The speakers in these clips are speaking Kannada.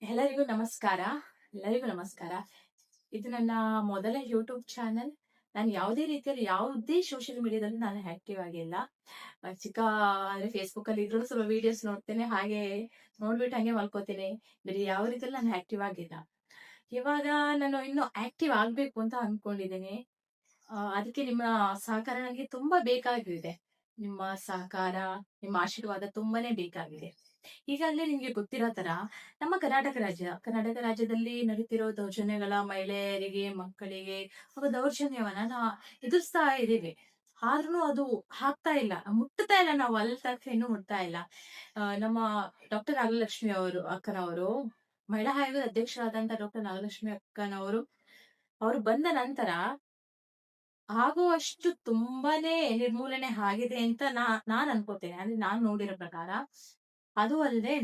ಎಲ್ಲರಿಗೂ ನಮಸ್ಕಾರ. ಎಲ್ಲರಿಗೂ ನಮಸ್ಕಾರ. ಇದು ನನ್ನ ಮೊದಲ ಯೂಟ್ಯೂಬ್ ಚಾನಲ್. ನಾನು ಯಾವುದೇ ರೀತಿಯಲ್ಲಿ ಯಾವುದೇ ಸೋಷಿಯಲ್ ಮೀಡಿಯಾದಲ್ಲಿ ನಾನು ಆಕ್ಟಿವ್ ಆಗಿಲ್ಲ. ಚಿಕ್ಕ ಅಂದ್ರೆ ಫೇಸ್‌ಬುಕ್ ಅಲ್ಲಿ ಇದ್ರೂ ಸ್ವಲ್ಪ ವಿಡಿಯೋಸ್ ನೋಡ್ತೇನೆ. ಹಾಗೆ ನೋಡ್ಬಿಟ್ಟು ಹಂಗೆ ಮಲ್ಕೋತೀನಿ. ಬೇರೆ ಯಾವ ರೀತಿಯಲ್ಲಿ ನಾನು ಆಕ್ಟಿವ್ ಆಗಿಲ್ಲ. ಇವಾಗ ನಾನು ಇನ್ನು ಆಕ್ಟಿವ್ ಆಗ್ಬೇಕು ಅಂತ ಅನ್ಕೊಂಡಿದ್ದೀನಿ. ಅದಕ್ಕೆ ನಿಮ್ಮ ಸಹಕಾರ ನನಗೆ ತುಂಬಾ ಬೇಕಾಗಿದೆ. ನಿಮ್ಮ ಸಹಕಾರ, ನಿಮ್ಮ ಆಶೀರ್ವಾದ ತುಂಬಾನೇ ಬೇಕಾಗಿದೆ. ಈಗಾಗಲೇ ನಿಮ್ಗೆ ಗೊತ್ತಿರೋ ತರ ನಮ್ಮ ಕರ್ನಾಟಕ ರಾಜ್ಯದಲ್ಲಿ ನಡೀತಿರೋ ದೌರ್ಜನ್ಯಗಳ ಮಹಿಳೆಯರಿಗೆ, ಮಕ್ಕಳಿಗೆ ಹಾಗೂ ದೌರ್ಜನ್ಯವನ್ನ ಎದುರಿಸ್ತಾ ಇದ್ದೀವಿ. ಆದ್ರೂ ಅದು ಆಗ್ತಾ ಇಲ್ಲ. ಮುಟ್ತಾ ಇಲ್ಲ, ನಾವು ಅಲ್ಲಿ ತನಕ ಇನ್ನೂ ಮುಟ್ತಾ ಇಲ್ಲ. ನಮ್ಮ ಡಾಕ್ಟರ್ ನಾಗಲಕ್ಷ್ಮಿ ಅಕ್ಕನವರು, ಮಹಿಳಾ ಆಯೋಗದ ಅಧ್ಯಕ್ಷರಾದಂತ ಡಾಕ್ಟರ್ ನಾಗಲಕ್ಷ್ಮಿ ಅಕ್ಕನವರು ಅವರು ಬಂದ ನಂತರ ಆಗುವಷ್ಟು ತುಂಬಾನೇ ನಿರ್ಮೂಲನೆ ಆಗಿದೆ ಅಂತ ನಾನ್ ಅನ್ಕೋತೇನೆ. ಅಂದ್ರೆ ನಾನ್ ನೋಡಿರೋ ಪ್ರಕಾರ. ಅದು ಅಲ್ಲದೆ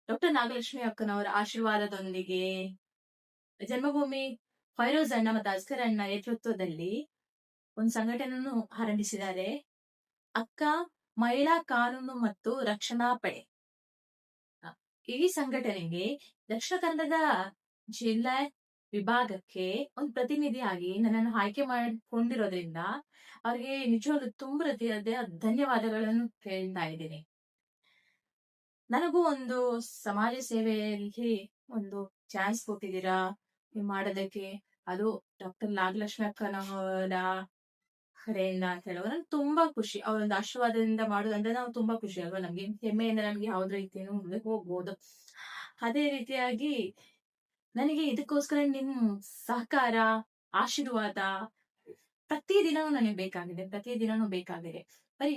ಡಾಕ್ಟರ್ ನಾಗಲಕ್ಷ್ಮಿ ಅಕ್ಕನವರ ಆಶೀರ್ವಾದದೊಂದಿಗೆ ಜನ್ಮಭೂಮಿ ಫೈರೋಜ್ ಅಣ್ಣ ಮತ್ತು ಅಸ್ಕರ್ ಅಣ್ಣ ನೇತೃತ್ವದಲ್ಲಿ ಒಂದು ಸಂಘಟನೆಯನ್ನು ಆರಂಭಿಸಿದ್ದಾರೆ. ಅಕ್ಕ ಮಹಿಳಾ ಕಾನೂನು ಮತ್ತು ರಕ್ಷಣಾ ಪಡೆ. ಈ ಸಂಘಟನೆಗೆ ದಕ್ಷಿಣ ಕನ್ನಡದ ಜಿಲ್ಲಾ ವಿಭಾಗಕ್ಕೆ ಒಂದು ಪ್ರತಿನಿಧಿಯಾಗಿ ನನ್ನನ್ನು ಆಯ್ಕೆ ಮಾಡಿಕೊಂಡಿರೋದ್ರಿಂದ ಅವ್ರಿಗೆ ನಿಜವಾಗ್ಲೂ ತುಂಬ ಹೃದಯದ ಧನ್ಯವಾದಗಳನ್ನು ಹೇಳ್ತಾ ಇದ್ದೀನಿ. ನನಗೂ ಒಂದು ಸಮಾಜ ಸೇವೆಯಲ್ಲಿ ಒಂದು ಚಾನ್ಸ್ ಕೊಟ್ಟಿದ್ದೀರಾ ಮಾಡೋದಕ್ಕೆ. ಅದು ಡಾಕ್ಟರ್ ನಾಗಲಕ್ಷ್ಮಿ ಅಕ್ಕನವರ ಕಡೆಯಿಂದ ಅಂತ ಹೇಳುವಾಗ ನನ್ಗೆ ತುಂಬಾ ಖುಷಿ. ಅವ್ರ ಒಂದು ಆಶೀರ್ವಾದದಿಂದ ಮಾಡೋದಂದ್ರೆ ನಾವು ತುಂಬಾ ಖುಷಿ ಅಲ್ವಾ ನಮ್ಗೆ. ಹೆಮ್ಮೆಯಿಂದ ನಮ್ಗೆ ಯಾವ್ದು ರೀತಿಯನ್ನು ಮುಂದೆ ಹೋಗ್ಬೋದು. ಅದೇ ರೀತಿಯಾಗಿ ನನಗೆ ಇದಕ್ಕೋಸ್ಕರ ನಿಮ್ ಸಹಕಾರ, ಆಶೀರ್ವಾದ ಪ್ರತಿದಿನನೂ ನನಗೆ ಬೇಕಾಗಿದೆ. ಬರೀ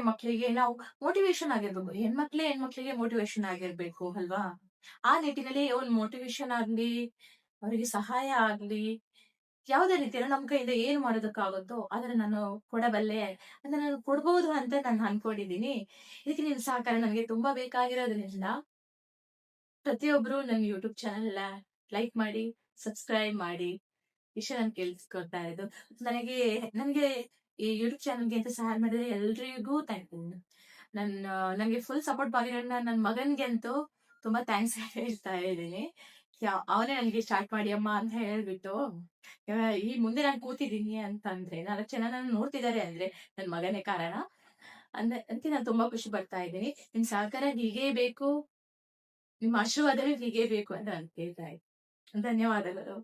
ಮಕ್ಕಳಿಗೆ ನಾವು ಮೋಟಿವೇಶನ್ ಆಗಿರ್ಬೇಕು. ಹೆಣ್ಮಕ್ಳಿಗೆ ಮೋಟಿವೇಶನ್ ಆಗಿರ್ಬೇಕು ಅಲ್ವಾ? ಆ ನಿಟ್ಟಿನಲ್ಲಿ ಒಂದು ಮೋಟಿವೇಶನ್ ಆಗ್ಲಿ, ಅವರಿಗೆ ಸಹಾಯ ಆಗ್ಲಿ, ಯಾವುದೇ ರೀತಿಯಲ್ಲಿ ನಮ್ ಕೈಯಿಂದ ಏನು ಮಾಡೋದಕ್ಕಾಗುತ್ತೋ ಅದನ್ನ ನಾನು ಕೊಡಬಲ್ಲೆ, ಅದನ್ನ ನಾನು ಕೊಡ್ಬೋದು ಅಂತ ನಾನು ಅನ್ಕೊಂಡಿದ್ದೀನಿ. ಇದಕ್ಕೆ ನಿಮ್ ಸಹಕಾರ ನನಗೆ ತುಂಬಾ ಬೇಕಾಗಿರೋದ್ರಿಂದ ಪ್ರತಿಯೊಬ್ರು ನನ್ನ ಯೂಟ್ಯೂಬ್ ಚಾನೆಲ್ ಲೈಕ್ ಮಾಡಿ, ಸಬ್ಸ್ಕ್ರೈಬ್ ಮಾಡಿ ವಿಷಯ ನಾನು ಕೇಳಿಸ್ಕೊಳ್ತಾ ಇರೋದು. ನನಗೆ ಈ ಯೂಟ್ಯೂಬ್ ಚಾನಲ್ಗೆ ಅಂತ ಸಹಾಯ ಮಾಡಿದ್ರೆ ಎಲ್ರಿಗೂ ಥ್ಯಾಂಕ್ ಯು. ನನಗೆ ಫುಲ್ ಸಪೋರ್ಟ್ ಆಗಿರೋದ್ರಿಂದ ನನ್ನ ಮಗನ್ಗೆ ಅಂತೂ ತುಂಬಾ ಥ್ಯಾಂಕ್ಸ್ ಹೇಳ್ತಾ ಇದ್ದೀನಿ. ಅವನೇ ನನಗೆ ಸ್ಟಾರ್ಟ್ ಮಾಡಿ ಅಮ್ಮ ಅಂತ ಹೇಳ್ಬಿಟ್ಟು ಈ ಮುಂದೆ ನಾನು ಕೂತಿದ್ದೀನಿ ಅಂತಂದ್ರೆ 4 ಜನ ನನ್ನ ನೋಡ್ತಿದ್ದಾರೆ ಅಂದ್ರೆ ನನ್ನ ಮಗನೇ ಕಾರಣ. ಅದಕ್ಕೆ ನಾನು ತುಂಬಾ ಖುಷಿ ಪಡ್ತಾ ಇದ್ದೀನಿ. ನಿಮ್ ಸಹಕಾರ ಹೀಗೇ ಬೇಕು, ನಿಮ್ಮ ಆಶೀರ್ವಾದವೇ ಹೀಗೆ ಬೇಕು ಅಂತ ನಾನು ಕೇಳ್ತಾ ಇದ್ದೀನಿ. ಧನ್ಯವಾದಗಳು.